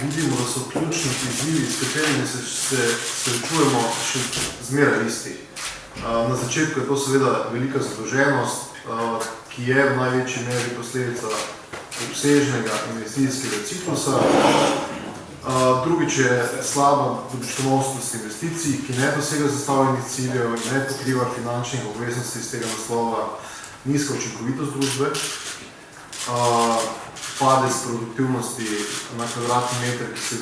vidimo, da so ključni izzivi, s katerimi se srečujemo še zmeraj isti. Na začetku je to seveda velika zadolženost, ki je v največji meri posledica obsežnega investicijskega ciklusa. Drugič je slaba dobičkonosnost investicij, ki ne dosega zastavljenih ciljev in ne pokriva finančnih obveznosti iz tega naslova, nizka učinkovitost družbe, padec produktivnosti na kvadratni meter, ki se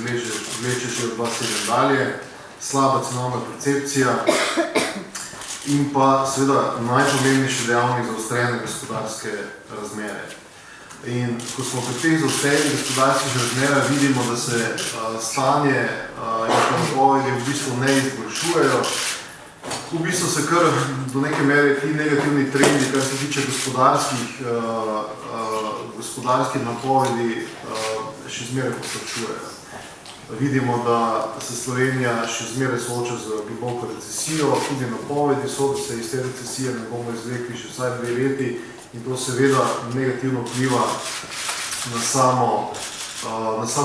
vleče že od 2007 dalje, slaba cenovna percepcija in pa seveda najpomembnejši dejavnik zaostrene gospodarske razmere. In ko smo pri teh zaostrenih gospodarskih razmerah, vidimo, da se stanje in napovedi v bistvu ne izboljšujejo. V bistvu se kar do neke mere ti negativni trendi, kar se tiče gospodarskih napovedi, še zmeraj poslabšujejo. Vidimo, da se Slovenija še zmeraj sooča z globoko recesijo, tudi napovedi so, da se iz te recesije ne bomo izvlekli še vsaj 2 leti in to seveda negativno vpliva na samo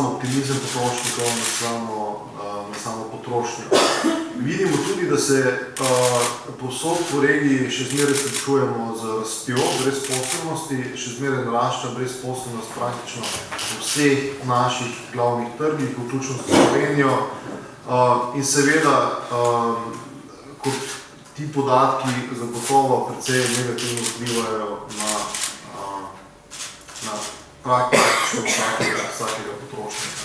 optimizem potrošnikov, na samo potrošnjo. Vidimo tudi, da se povsod po regiji še zmeraj srečujemo z rastjo brezposelnosti, še zmeraj narašča brezposelnost praktično v vseh naših glavnih trgih, vključno s Slovenijo. In seveda, kot ti podatki zagotovo precej negativno vplivajo na praktično vsakega potrošnika.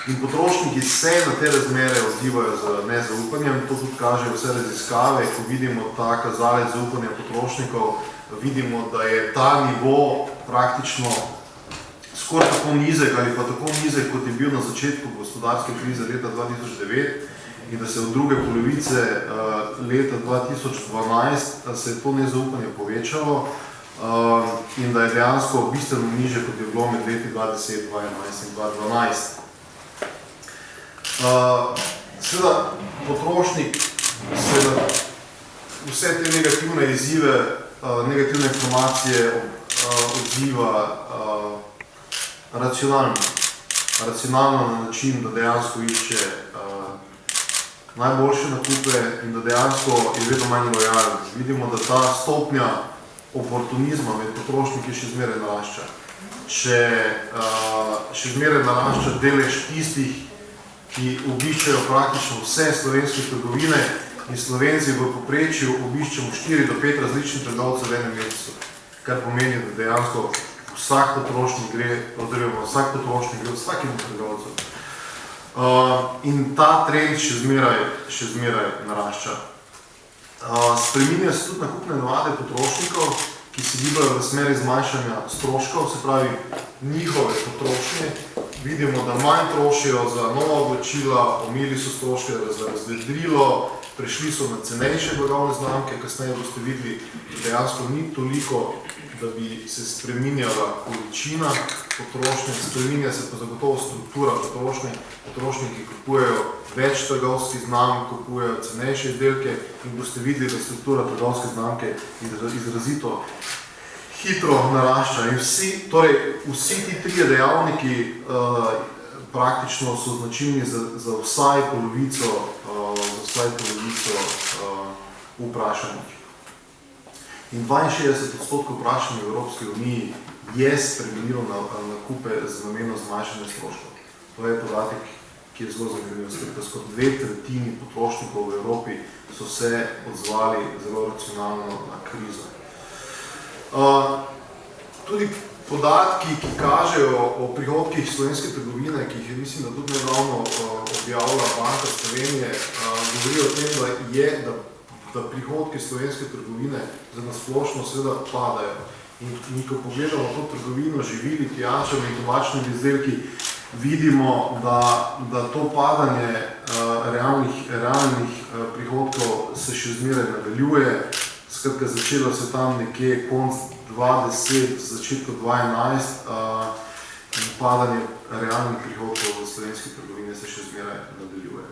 In potrošniki se na te razmere odzivajo z nezaupanjem, to tudi kažejo vse raziskave, ko vidimo ta kazalec zaupanja potrošnikov, vidimo, da je ta nivo praktično skoraj tako nizek ali pa tako nizek, kot je bil na začetku gospodarske krize leta 2009 in da se od druge polovice leta 2012 se je to nezaupanje povečalo in da je dejansko bistveno niže, kot je bilo med leti 2010, 2011 in 2012. Seveda, potrošnik se vse te negativne izzive, negativne informacije odziva racionalno na način, da dejansko išče najboljše nakupe in da dejansko je vedno manj lojalen. Vidimo, da ta stopnja oportunizma med potrošniki še zmeraj narašča. Še zmeraj narašča delež tistih, ki obiščajo praktično vse slovenske trgovine in Slovenci v povprečju obiščemo 4 do 5 različnih trgovcev v enem mesecu, kar pomeni, da dejansko vsak potrošnik gre v vsakem trgovcu. In ta trend še zmeraj narašča. Spreminjajo se tudi nakupne navade potrošnikov, ki se gibajo v smeri zmanjšanja stroškov, se pravi njihove potrošnje. Vidimo, da manj trošijo za nova oblačila, omili so stroške za razvedrilo, prešli so na cenejše blagovne znamke, kasneje boste videli, da dejansko ni toliko, da bi se spreminjala količina potrošnje, spreminja se pa zagotovo struktura potrošnje. Potrošniki kupujejo več trgovskih znamk, kupujejo cenejše izdelke in boste videli, da struktura trgovske znamke izrazito hitro narašča. In vsi ti trije dejavniki praktično so značilni za vsaj polovico vprašanih. In 62% vprašanih v Evropski uniji je spremenilo nakupe z namenom zmanjšanja stroškov. To je podatek, ki je zelo zanimiv. Skoraj 2/3 potrošnikov v Evropi so se odzvali zelo racionalno na krizo. Tudi podatki, ki kažejo o prihodkih slovenske trgovine, ki jih je, mislim, da tudi nedavno objavila Banka Slovenije, govorijo o tem, da prihodki slovenske trgovine za nasplošno seveda padajo. In ko pogledamo to trgovino živili, pijačami in tobačnimi izdelki, vidimo, da to padanje realnih prihodkov se še zmeraj nadaljuje. Skratka, začelo se tam nekje konc 2010, začetku 2011 in padanje realnih prihodkov v slovenski trgovini se še zmeraj nadaljuje.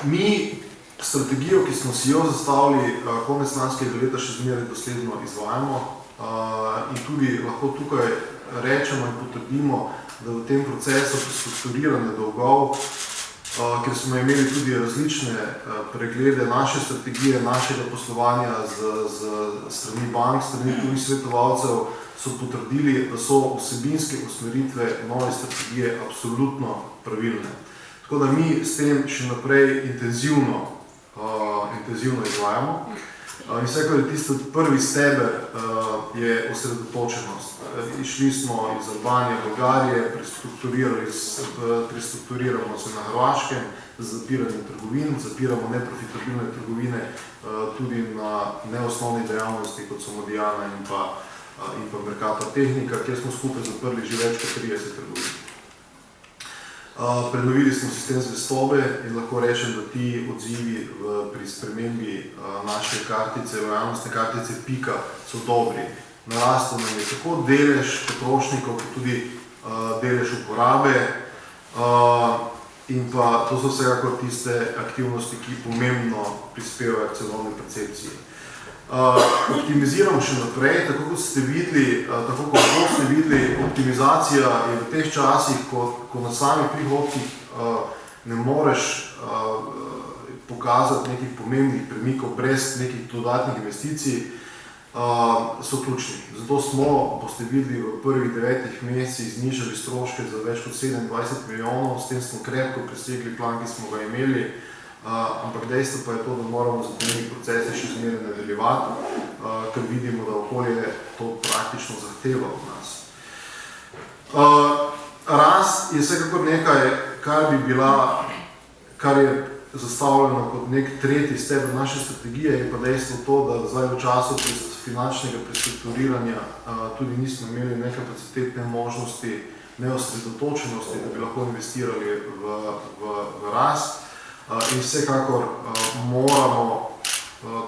Mi strategijo, ki smo si jo zastavili konec lanskega leta, še zmeraj dosledno izvajamo in tudi lahko tukaj rečemo in potrdimo, da v tem procesu prestrukturiranja dolgov, ker smo imeli tudi različne preglede naše strategije, našega poslovanja z strani bank, strani tujih svetovalcev, so potrdili, da so vsebinske usmeritve nove strategije absolutno pravilne. Tako da mi s tem še naprej intenzivno izvajamo. In vsekakor je tisti prvi steber je osredotočenost. Išli smo iz Albanije, Bolgarije, prestrukturiramo se na Hrvaškem z zapiranjem trgovin, zapiramo neprofitabilne trgovine tudi na neosnovni dejavnosti, kot so Modijana in pa Mercator Tehnika, kjer smo skupaj zaprli že več kot 30 trgovin. Prenovili smo sistem zvestobe in lahko rečem, da ti odzivi pri spremembi naše kartice, lojalnostne kartice Pika, so dobri. Narastel nam je tako delež potrošnikov, kot tudi delež uporabe in pa to so vsekakor tiste aktivnosti, ki pomembno prispevajo k cenovni percepciji. Optimiziramo še naprej, tako kot ste videli, optimizacija je v teh časih, ko na samih prihodkih ne moreš pokazati nekih pomembnih premikov brez nekih dodatnih investicij, so ključni. Zato smo, boste videli, v prvih 9 mesecih znižali stroške za več kot 27 milijonov, s tem smo krepko presegli plan, ki smo ga imeli, ampak dejstvo pa je to, da moramo zakonodajne procese še zmeraj nadaljevati, ker vidimo, da okolje to praktično zahteva od nas. Rast je vsekakor nekaj, kar je zastavljeno kot nek tretji steber naše strategije, je pa dejstvo to, da zdaj v času finančnega prestrukturiranja tudi nismo imeli nekapacitetne možnosti, neosredotočenosti, da bi lahko investirali v rast. In vsekakor moramo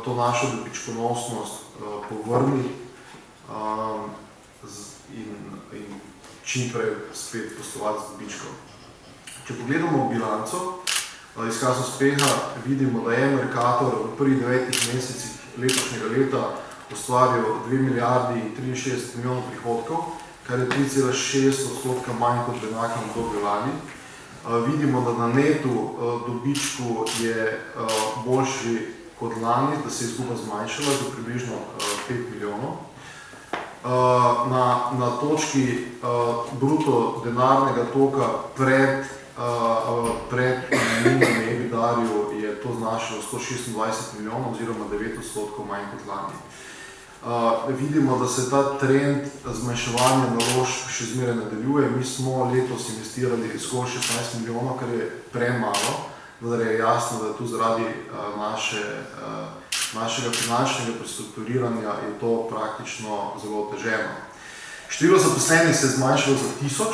to našo dobičkonosnost povrniti in čim prej spet poslovati z dobičkom. Če pogledamo bilanco, izkaz uspeha, vidimo, da je Mercator v prvih 9 mesecih letošnjega leta ustvaril 2 milijardi 63 milijonov prihodkov, kar je 3,6% manj kot v enakem obdobju lani. Vidimo, da na netu dobičku je boljši kot lani, da se je izguba zmanjšala za približno 5 milijonov. Na točki bruto denarnega toka pred namenjenimi EBITDA-ju je to znašalo 126 milijonov oziroma 9% manj kot lani. Vidimo, da se ta trend zmanjševanja naložb še zmeraj nadaljuje. Mi smo letos investirali skoraj 16 milijonov, kar je premalo, vendar je jasno, da je tu zaradi našega finančnega prestrukturiranja je to praktično zelo oteženo. Število zaposlenih se je zmanjšalo za 1000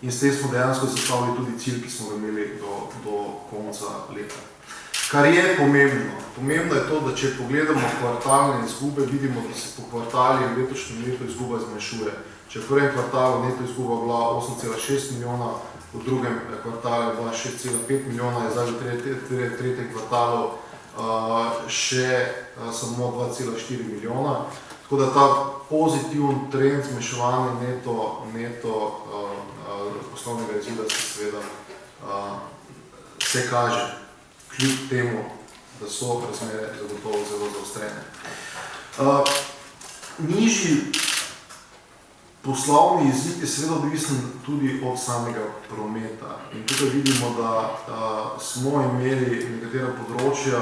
in s tem smo dejansko zastavili tudi cilj, ki smo ga imeli do konca leta. Kar je pomembno. Pomembno je to, da če pogledamo kvartalne izgube, vidimo, da se po kvartali v letošnjem letu izguba zmanjšuje. Če v prvem kvartalu neto izguba bila 8,6 milijona, v drugem kvartalu je bila 6,5 milijona, je zdaj v tretjem kvartalu še samo 2,4 milijona. Tako da ta pozitiven trend zmanjševanja neto poslovnega izida se seveda se kaže. Kljub temu, da so razmere zagotovo zelo zaostrene. Nižji poslovni izid je seveda odvisen tudi od samega prometa. In tukaj vidimo, da smo imeli nekatera področja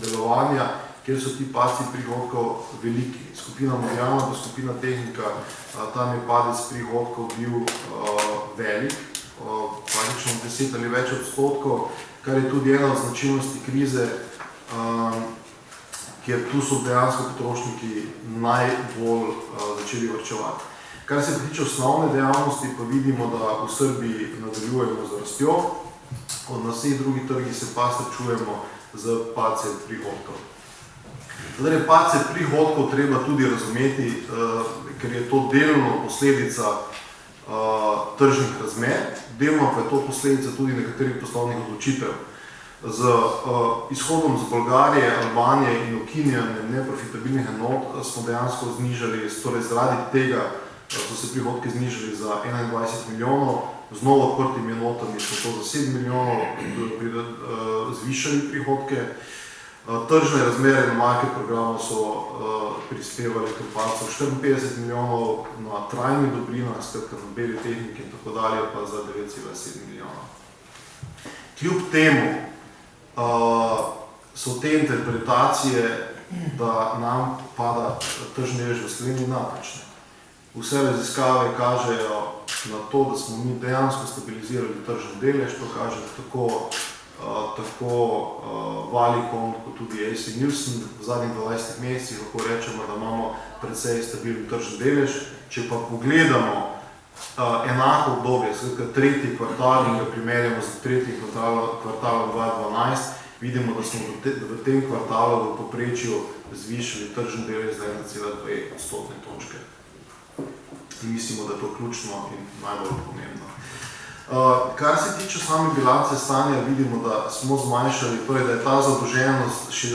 delovanja, kjer so ti padci prihodkov veliki. Skupina Modijana pa skupina Tehnika, tam je padec prihodkov bil velik, praktično 10 ali več odstotkov, kar je tudi ena od značilnosti krize, kjer tu so dejansko potrošniki najbolj začeli varčevati. Kar se tiče osnovne dejavnosti, pa vidimo, da v Srbiji nadaljujemo z rastjo, od na vseh drugih trgih se pa srečujemo z padcem prihodkov. Zdaj, padce prihodkov treba tudi razumeti, ker je to delno posledica tržnih razmer, delno pa je to posledica tudi nekaterih poslovnih odločitev. Z izhodom z Bolgarije, Albanije in ukinjanjem neprofitabilnih enot smo dejansko znižali, torej zaradi tega so se prihodki znižali za 21 milijonov, z novo odprtimi enotami smo to za 7 milijonov zvišali prihodke. Tržne razmere na market programu so prispevali k padcu 54 milijonov, na trajnih dobrinah, skratka na beli tehniki in tako dalje, pa za 9,7 milijonov. Kljub temu so te interpretacije, da nam pada tržni delež v Sloveniji, napačne. Vse raziskave kažejo na to, da smo mi dejansko stabilizirali tržni delež, to kaže tako Valicon kot tudi AC Nielsen v zadnjih 20 mesecih, lahko rečemo, da imamo precej stabilni tržni delež. Če pa pogledamo enako obdobje, skratka tretji kvartal in ga primerjamo z tretjim kvartalom 2012, vidimo, da smo v tem kvartalu v povprečju zvišali tržni delež za 1,2 odstotne točke. In mislimo, da je to ključno in najbolj pomembno. Kar se tiče same bilance stanja, vidimo, da smo zmanjšali, torej da je ta zadolženost še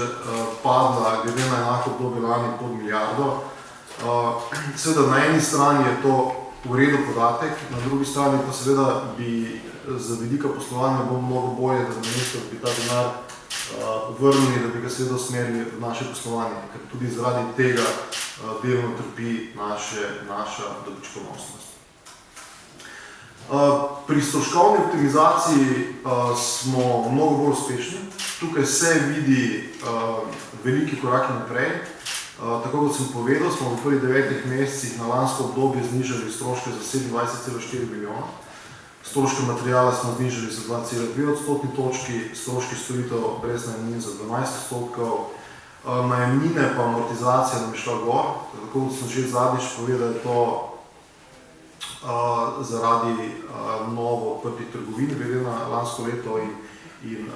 padla glede na enako obdobje lani pod milijardo. Seveda na eni strani je to v redu podatek, na drugi strani pa seveda bi z vidika poslovanja bilo mnogo bolje, da namesto bi ta denar vrnili, da bi ga seveda usmerili v naše poslovanje, ker tudi zaradi tega delno trpi naša dobičkonosnost. Pri stroškovni optimizaciji smo mnogo bolj uspešni. Tukaj se vidi veliki koraki naprej. Tako kot sem povedal, smo v prvih 9 mesecih na lansko obdobje znižali stroške za 27,4 milijona. Stroške materijala smo znižali za 2,2 odstotni točki, stroški storitev brez najemnin za 12 odstotkov, najemnine pa amortizacija nam je šla gor. Tako kot sem že zadnjič povedal, je to zaradi novo odprtih trgovin glede na lansko leto in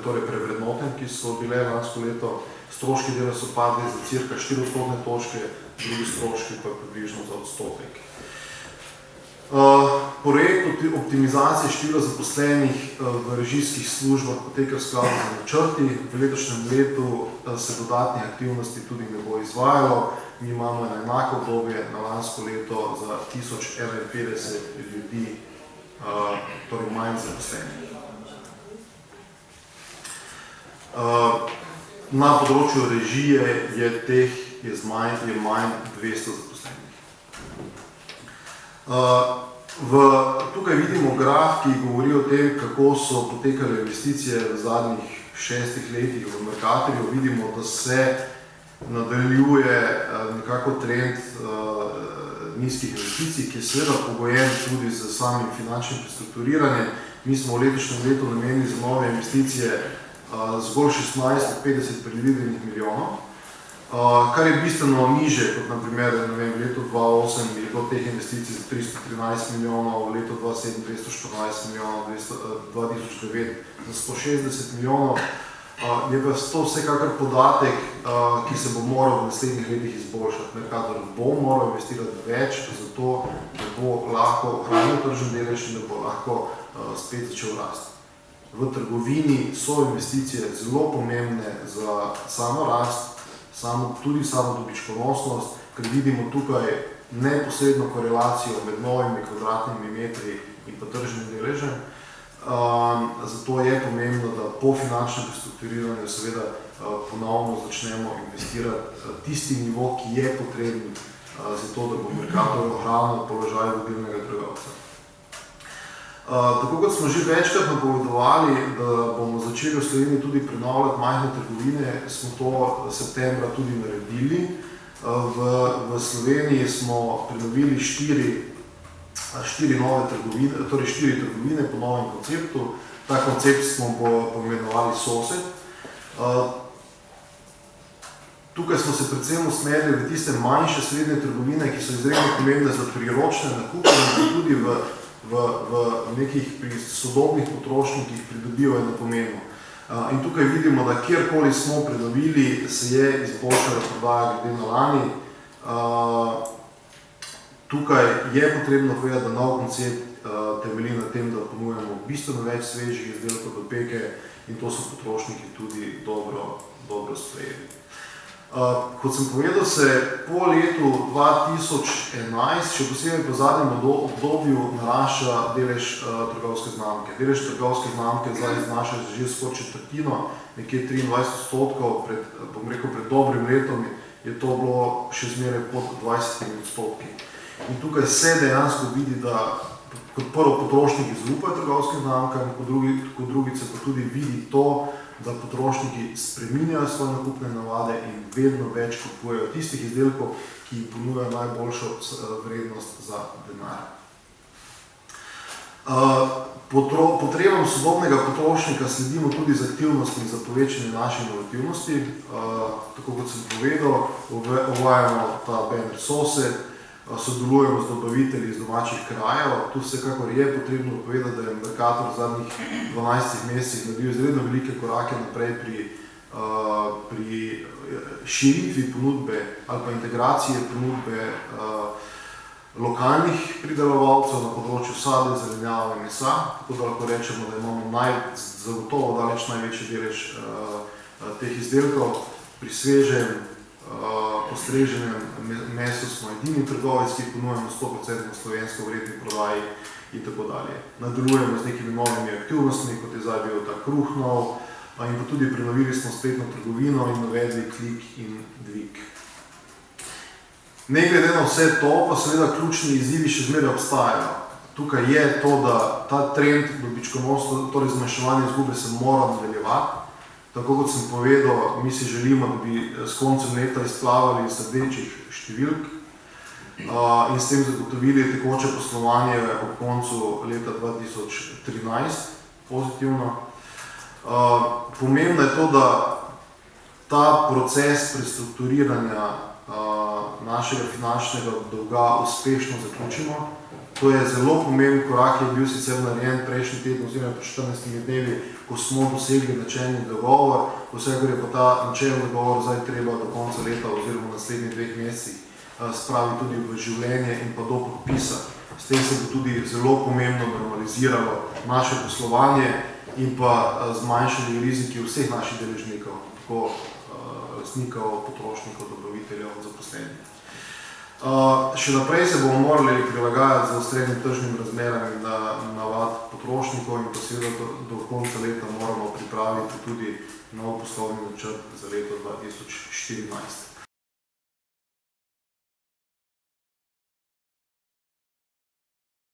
torej prevrednoten, ki so bile lansko leto. Stroški dela so padli za cirka 4 odstotne točke, drugi stroški pa približno za odstotek. Projekt optimizacije števila zaposlenih v režijskih službah poteka v skladu z načrti. V letošnjem letu se dodatnih aktivnosti tudi ne bo izvajalo. Mi imamo na enako obdobje na lansko leto za 1051 ljudi, torej manj zaposlenih. Na področju režije je manj 200 zaposlenih. Tukaj vidimo graf, ki govori o tem, kako so potekale investicije v zadnjih 6 letih v Mercatorju. Vidimo, da se nadaljuje nekako trend nizkih investicij, ki je seveda pogojen tudi z samim finančnim prestrukturiranjem. Mi smo v letošnjem letu namenili za nove investicije zgolj 16 od 50 predvidenih milijonov, kar je bistveno niže, kot naprimer v letu 2008 je bilo teh investicij za 313 milijonov, v letu 2007 214 milijonov, 2009 za 160 milijonov. Je pa to vsekakor podatek, ki se bo moral v naslednjih letih izboljšati. Mercator bo moral investirati več, zato da bo lahko ohranil tržni delež in da bo lahko spet začel rasti. V trgovini so investicije zelo pomembne za samo rast, tudi samo dobičkonosnost, ker vidimo tukaj neposredno korelacijo med novimi kvadratnimi metri in pa tržnim deležem. Zato je pomembno, da po finančnem prestrukturiranju seveda ponovno začnemo investirati tisti nivo, ki je potreben za to, da bo Mercator ohranil položaj vodilnega trgovca. Tako kot smo že večkrat napovedovali, da bomo začeli v Sloveniji tudi prenavljati majhne trgovine, smo to septembra tudi naredili. V Sloveniji smo prenovili 4 nove trgovine, torej 4 trgovine po novem konceptu. Ta koncept smo poimenovali Sosed. Tukaj smo se predvsem usmerili v tiste manjše srednje trgovine, ki so izredno pomembne za priročne nakupe in tudi v nekih sodobnih potrošnikih pridobivajo na pomenu. In tukaj vidimo, da kjerkoli smo prenovili, se je izboljšala prodaja glede na lani. Tukaj je potrebno povedati, da nov koncept temelji na tem, da ponujamo bistveno več svežih izdelkov do peke in to so potrošniki tudi dobro sprejeli. Kot sem povedal, se po letu 2011, še posebej po zadnjem obdobju, narašča delež trgovske znamke. Delež trgovske znamke zdaj znaša že skoraj četrtino, nekje 23%, pred dobrim letom je to bilo še zmeraj pod 20%. In tukaj se dejansko vidi, da kot prvo potrošniki zaupajo trgovskim znamkam, kot drugice pa tudi vidi to, da potrošniki spreminjajo svoje nakupne navade in vedno več kupujejo tistih izdelkov, ki jim ponujajo najboljšo vrednost za denar. Potrebam sodobnega potrošnika sledimo tudi z aktivnostmi za povečanje naše inovativnosti. Tako kot sem povedal, uvajamo ta banner sosed, sodelujemo z dobavitelji iz domačih krajev. Tu vsekakor je potrebno povedati, da je Mercator v zadnjih 12 mesecih naredil izredno velike korake naprej pri širitvi ponudbe ali pa integracije ponudbe lokalnih pridelovalcev na področju sadja, zelenjave in mesa. Tako da lahko rečemo, da imamo zagotovo daleč največji delež teh izdelkov. Pri svežem postreženem mesu smo edini trgovec, ki ponujemo 100% slovensko vredni prodaji in tako dalje. Nadaljujemo z nekimi novimi aktivnostmi, kot je zdaj bil ta kruh nov, in pa tudi prenovili smo spletno trgovino in navedli klik in dvig. Ne glede na vse to, pa seveda ključni izzivi še zmeraj obstajajo. Tukaj je to, da ta trend dobičkonosnosti, torej zmanjševanje izgube, se mora nadaljevati. Tako kot sem povedal, mi si želimo, da bi s koncem leta izplavali iz rdečih številk in s tem zagotovili tekoče poslovanje ob koncu leta 2013 pozitivno. Pomembno je to, da ta proces prestrukturiranja našega finančnega dolga uspešno zaključimo. To je zelo pomemben korak, ki je bil sicer narejen prejšnji teden oziroma po 14 dnevi, ko smo dosegli načelni dogovor. Vsekakor je pa ta načelni dogovor zdaj treba do konca leta oziroma naslednjih 2 mesecih spraviti tudi v življenje in pa do podpisa. S tem se bo tudi zelo pomembno normaliziralo naše poslovanje in pa zmanjšali riziki vseh naših deležnikov, tako lastnikov, potrošnikov, dobaviteljev, zaposlenih. Še naprej se bomo morali prilagajati zaostrenim tržnim razmeram in navad potrošnikov in pa seveda do konca leta moramo pripraviti tudi nov poslovni načrt za leto 2014.